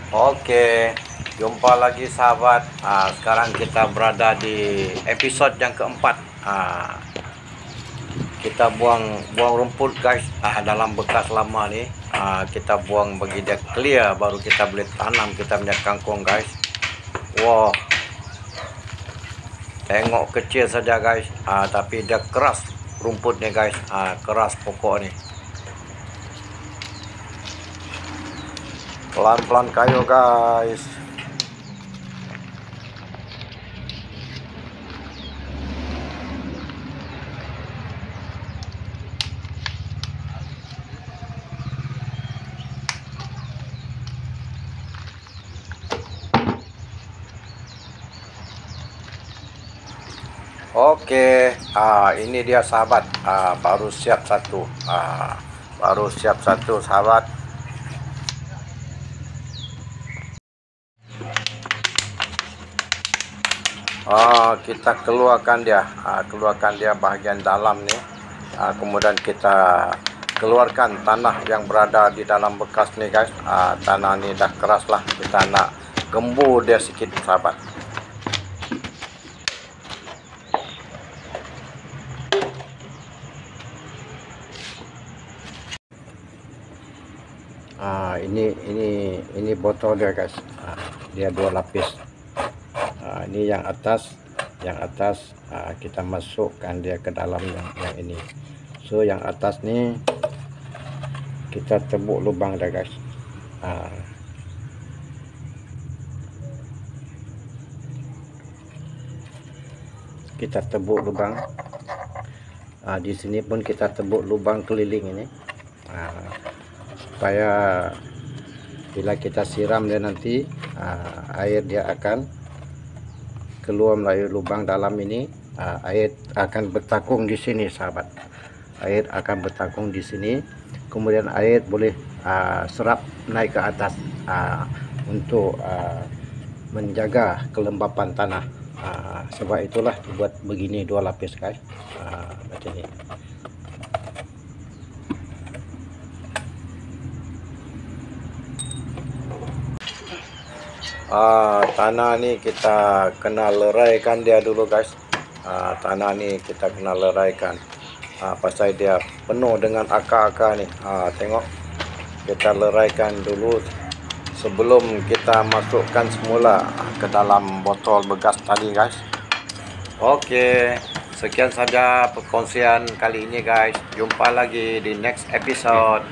Oke, jumpa lagi sahabat. Sekarang kita berada di episod yang keempat. Kita buang rumput guys. Dalam bekas lama ni, kita buang bagi dia clear, baru kita boleh tanam kita punya kangkung guys. Wah, tengok kecil saja guys. Tapi dia keras rumput ni guys. Keras pokok ni. Pelan-pelan kayu guys. Oke, ini dia sahabat. Baru siap satu. Baru siap satu sahabat. Kita keluarkan dia bahagian dalam ni. Kemudian kita keluarkan tanah yang berada di dalam bekas ni guys. Tanah ni dah keras lah, kita nak gembur dia sikit sahabat. Ini botol dia guys. Dia 2 lapis. Ini yang atas kita masukkan dia ke dalam yang ini. So yang atas ni kita tebuk lubang dah guys. Kita tebuk lubang. Di sini pun kita tebuk lubang keliling ini. Supaya bila kita siram dia nanti, air dia akan keluar melalui lubang dalam ini. Air akan bertakung di sini sahabat. Air akan bertakung di sini, kemudian air boleh serap naik ke atas untuk menjaga kelembapan tanah. Sebab itulah dibuat begini 2 lapis guys. Macam ni. Tanah ni kita kena leraikan dia dulu guys. Tanah ni kita kena leraikan. Pasal dia penuh dengan akar-akar ni. Tengok, kita leraikan dulu sebelum kita masukkan semula ke dalam botol bekas tadi guys. Oke, sekian saja perkongsian kali ini guys. Jumpa lagi di next episode.